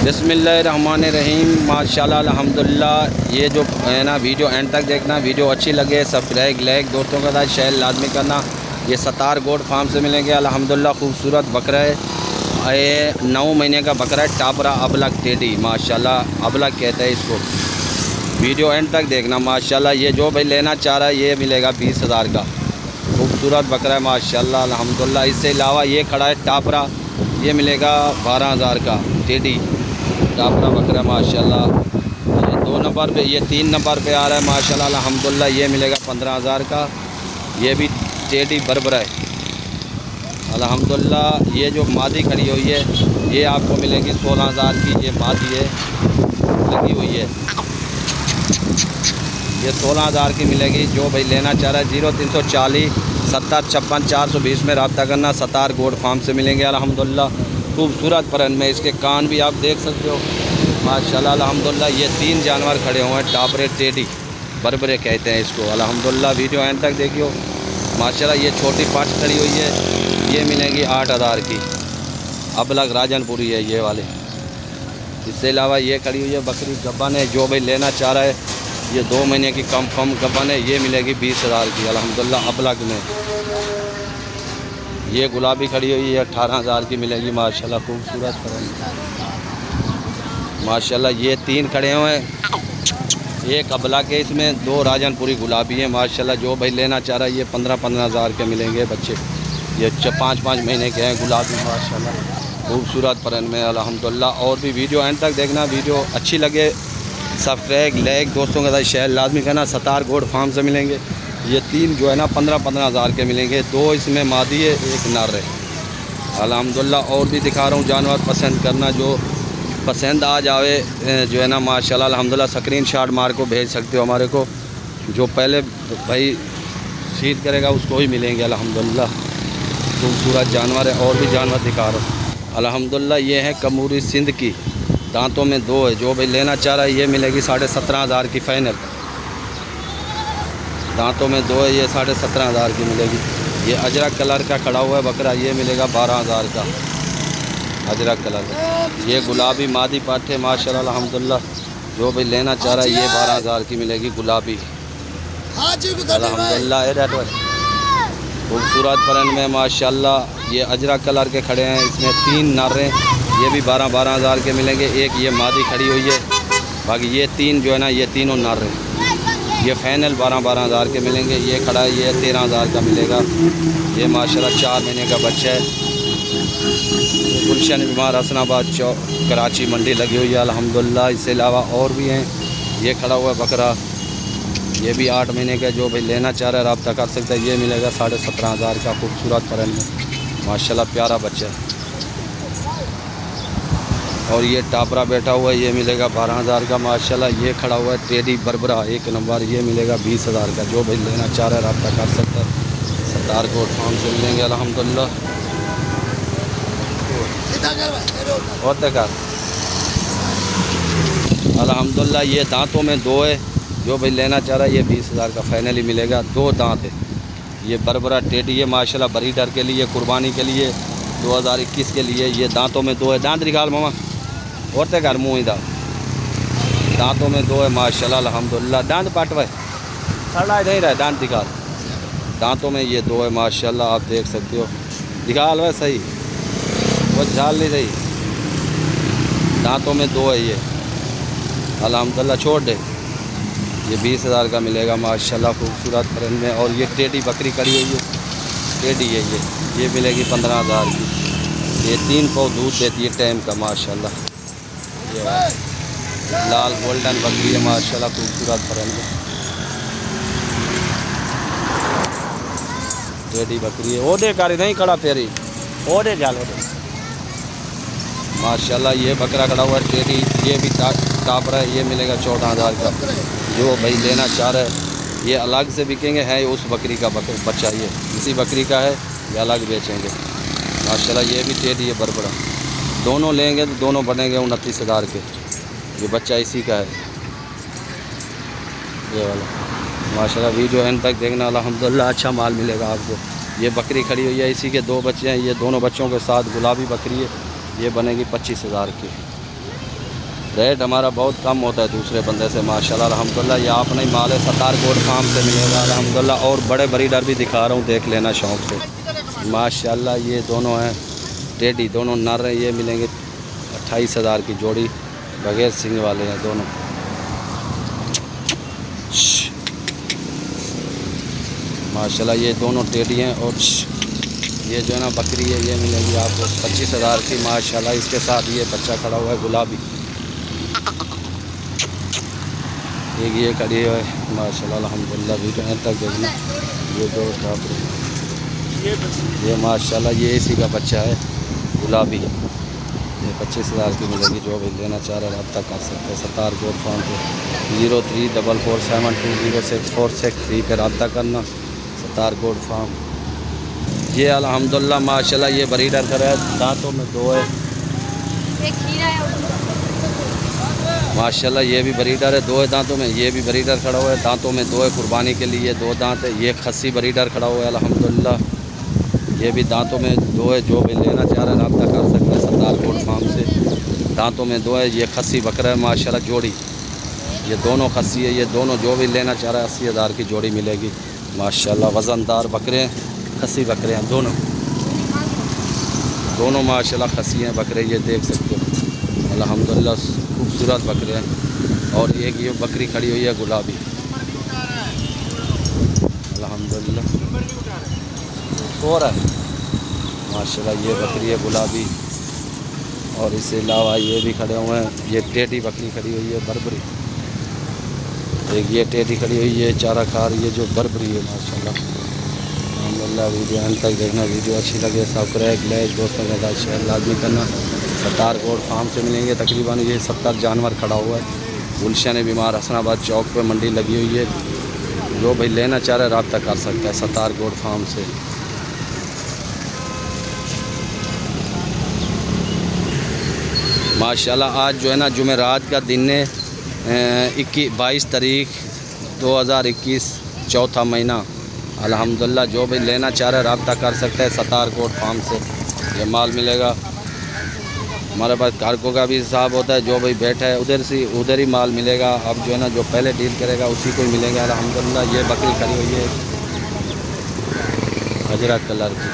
बिस्मिल्लाहिर्रहमानिर्रहीम। माशाल्लाह अल्हम्दुलिल्लाह। ये जो है ना वीडियो एंड तक देखना, वीडियो अच्छी लगे सब्सक्राइब लाइक दोस्तों के साथ शेयर लाजमी करना। ये सतार गोट फार्म से मिलेंगे अल्हम्दुलिल्लाह। खूबसूरत बकरा है, ये 9 महीने का बकरा है। टापरा अबलग टेडी माशाल्लाह, अबलग कहते हैं इसको। वीडियो एंड तक देखना माशाल्लाह। ये जो भाई लेना चाह रहा है ये मिलेगा 20,000 का। खूबसूरत बकरा है माशाल्लाह अल्हम्दुलिल्लाह। इससे अलावा ये खड़ा है टापरा, ये मिलेगा 12,000 का। टेडी टापरा बकरा माशाल्लाह। ये 2 नंबर पे, ये 3 नंबर पे आ रहा है माशाल्लाह अल्हम्दुलिल्लाह। ये मिलेगा 15,000 का। ये भी टेडी बरबरा है अल्हम्दुलिल्लाह। ये जो मादी खड़ी हुई है ये आपको मिलेगी 16,000 की। ये मादी है लगी हुई है, ये 16,000 की मिलेगी। जो भाई लेना चाह रहा है 0340 70 56 420 में रब्ता करना। सतार गोट फार्म से मिलेंगे अल्हम्दुलिल्लाह। खूबसूरत परन में इसके कान भी आप देख सकते हो माशाल्लाह अल्हम्दुलिल्लाह। ये 3 जानवर खड़े हुए हैं टापरे टेडी बरबरे कहते हैं इसको अल्हम्दुलिल्लाह। वीडियो एंड तक देखियो माशाल्लाह। ये छोटी पाँच खड़ी हुई है, ये मिलेगी 8,000 की। अबलग राजनपुरी है ये वाले। इससे अलावा ये खड़ी हुई है बकरी गब्बन है। जो भाई लेना चाह रहा है ये 2 महीने की कम गब्बन है, ये मिलेगी 20,000 की अल्हम्दुलिल्लाह अबलग में। ये गुलाबी खड़ी हुई है 18,000 की मिलेगी माशाल्लाह। खूबसूरत माशाल्लाह। ये 3 खड़े हुए हैं, एक अबला के, इसमें 2 राजनपुरी गुलाबी हैं माशाल्लाह। जो भाई लेना चाह रहा है ये 15,000 के मिलेंगे बच्चे। ये 5-5 महीने के हैं गुलाबी माशाल्लाह। खूबसूरत परन में अल्हम्दुलिल्लाह। और भी वीडियो एंड तक देखना, वीडियो अच्छी लगे सब्सक्राइब लाइक दोस्तों के साथ शेयर लाजमी करना। सतार गोट फार्म से मिलेंगे ये 3 जो है ना 15,000 के मिलेंगे। 2 इसमें मादी है, 1 नर है अल्हम्दुलिल्लाह। और भी दिखा रहा हूँ जानवर, पसंद करना। जो पसंद आ जावे जो है ना माशाल्लाह अल्हम्दुलिल्लाह स्क्रीनशॉट मार को भेज सकते हो हमारे को। जो पहले भाई सीट करेगा उसको ही मिलेंगे अल्हम्दुलिल्लाह। खूबसूरत जानवर है। और भी जानवर दिखा रहा हूँ अल्हम्दुलिल्लाह। ये है कमूरी सिंध की, दांतों में 2 है। जो भाई लेना चाह रहा है ये मिलेगी 17,500 की फाइनल। दांतों में 2 है, ये 17,500 की मिलेगी। ये अजरक कलर का खड़ा हुआ है बकरा, ये मिलेगा 12,000 का अजरक कलर का। ये गुलाबी मादी पाठे माशाल्लाह अल्हम्दुलिल्लाह। जो भाई लेना चाह रहा है ये 12,000 की मिलेगी गुलाबी अल्हम्दुलिल्लाह। खूबसूरत परन में माशाल्लाह। ये अजरक कलर के खड़े हैं, इसमें 3 नर हैं, ये भी 12,000 के मिलेंगे। एक ये मादी खड़ी हुई है, बाकी ये 3 जो है ना ये तीनों नर हैं। ये फाइनल 12,000 के मिलेंगे। ये खड़ा है ये 13,000 का मिलेगा। ये माशाल्लाह 4 महीने का बच्चा है। गुलशन बीमार हसनाबाद चौक कराची मंडी लगी हुई है अल्हम्दुलिल्लाह। इससे अलावा और भी हैं। ये खड़ा हुआ है बकरा, ये भी 8 महीने का। जो भाई लेना चाह रहा है रब्ता कर सकता है। ये मिलेगा 17,500 का। खूबसूरत परन में माशाल्लाह प्यारा बच्चा है। और ये टापरा बैठा हुआ है, ये मिलेगा 12,000 का माशाल्लाह। ये खड़ा हुआ है टेडी बरबरा 1 नंबर, ये मिलेगा 20,000 का। जो भाई लेना चाह रहा है रब्ता कर सकता है। सतार गोट फार्म से मिलेंगे अल्हम्दुलिल्लाह। और तक अल्हम्दुलिल्लाह। ये दांतों में 2 है। जो भाई लेना चाह रहा है ये 20,000 का फाइनली मिलेगा। 2 दांत है। ये बरबरा टेडी है माशाल्लाह, ब्रीडर के लिए, कुर्बानी के लिए, 2021 के लिए। ये दांतों में 2 है। दांत निकाल मामा, और तक मुँह इधर। दांतों में 2 है माशाल्लाह अल्हम्दुलिल्लाह। दांत पाटवा सड़ा नहीं रहा है, दांत दिखाल। दांतों में ये 2 है माशाल्लाह, आप देख सकते हो। दिखाल वह सही, वो झाल नहीं रही। दांतों में 2 है ये अल्हम्दुलिल्लाह। छोड़ दे, ये 20,000 का मिलेगा माशाल्लाह। खूबसूरत परन में। और ये टेडी बकरी कड़ी हुई है, टेडी है ये मिलेगी 15,000 की। ये 3 पाव दूध देती है टाइम का माशाल्लाह। ये लाल गोल्डन बकरी है माशाल्लाह। खूबसूरत परन में टेडी बकरी है। ओडे कारी नहीं खड़ा फेरी, ओडे जाल ओडे माशाल्लाह। ये बकरा खड़ा हुआ है टेडी, ये भी टापरा है, ये मिलेगा 14,000 का। जो भाई लेना चाह रहा है ये अलग से बिकेंगे, है उस बकरी का बच्चा, ये इसी बकरी का है, ये अलग बेचेंगे माशाल्लाह। ये भी टेडी है बरबरा। दोनों लेंगे तो दोनों बनेंगे 29,000 के। ये बच्चा इसी का है ये वाला माशाल्लाह। वीडियो एंड तक देखना अल्हम्दुलिल्लाह। अच्छा माल मिलेगा आपको। ये बकरी खड़ी हुई है, इसी के 2 बच्चे हैं। ये दोनों बच्चों के साथ गुलाबी बकरी है, ये बनेगी 25,000 की। रेट हमारा बहुत कम होता है दूसरे बंदे से माशाल्लाह अल्हम्दुलिल्लाह। ये आपने ही माल है सत्तार गोट फार्म से मिलेगा अल्हम्दुलिल्लाह। और बड़े ब्रीडर भी दिखा रहा हूँ, देख लेना शौक़ से माशाल्लाह। ये दोनों हैं टेडी, दोनों नर हैं। ये मिलेंगे 28,000 की जोड़ी, बगैर सिंग वाले हैं दोनों। माशाल्लाह ये दोनों टेडी हैं। और ये जो है ना बकरी है, ये मिलेगी आपको 25,000 की माशाल्लाह। इसके साथ ये बच्चा खड़ा हुआ है गुलाबी, एक ये खड़ी है माशाल्लाह अल्हम्दुलिल्लाह। वीडियो अंत तक देखना। ये दो टॉप, ये माशाल्लाह ये इसी का बच्चा है गुलाबी। ये 25,000 की मिलेगी। जो भी लेना चाह रहे रब्ता कर सकते हैं सत्तार गोट फार्म पे 0344720646 पर रब्ता करना सत्तार गोट फार्म। ये अल्हम्दुलिल्लाह माशाल्लाह ये ब्रीडर कर है, दांतों में दो है माशाल्लाह। ये भी ब्रीडर है, दो है दांतों में। ये भी ब्रीडर खड़ा हुआ है, दांतों में दो है, कुर्बानी के लिए दो दांत है। ये खस्सी ब्रीडर खड़ा हुआ है अल्हम्दुलिल्लाह। ये भी दांतों में दो है। जो भी लेना चाह रहे हैं रब्ता कर सकते हैं सत्तार गोट फार्म से। दांतों में दो है। ये खस्सी बकरा है माशाल्लाह जोड़ी। ये दोनों खस्सी है। ये दोनों जो भी लेना चाह रहा है 80,000 की जोड़ी मिलेगी माशाल्लाह। वज़नदार बकरे हैं, खस्सी बकरे हैं दोनों, दोनों माशाल्लाह खस्सी हैं बकरे। ये देख सकते हो अल्हम्दुलिल्लाह खूबसूरत बकरे हैं। और एक ये बकरी खड़ी हुई है गुलाबी अल्हम्दुलिल्लाह। और है माशाल्लाह ये बकरी है गुलाबी। और इसके अलावा ये भी खड़े हुए हैं। ये टेडी बकरी खड़ी हुई है बरबरी, एक ये टेडी खड़ी हुई है चारा खार। ये जो बरबरी है माशाल्लाह अल्हम्दुलिल्लाह। वीडियो अंत तक देखना। वीडियो अच्छी लगे सब्सक्राइब लाइक दोस्तों के साथ शेयर लाजमी करना। सत्तार गोट फार्म से मिलेंगे तकरीबन ये 70 जानवर खड़ा हुआ है। गुलशन बीमार हसनाबाद चौक पे मंडी लगी हुई है। जो भाई लेना चाह रहे रब्ता कर सकता है सत्तार गोट फार्म से। माशाल्लाह आज जो है ना जुमेरात का दिन है 22 तारीख 2021 चौथा महीना अल्हम्दुलिल्लाह। जो भी लेना चाह रहे रब्ता कर सकते हैं सत्तार गोट फार्म से। ये माल मिलेगा हमारे पास। कारकों का भी हिसाब होता है, जो भाई बैठा है उधर ही माल मिलेगा। अब जो है ना जो पहले डील करेगा उसी को ही मिलेगा अल्हम्दुलिल्लाह। ये बकरी खड़ी हुई है हजरा कलर की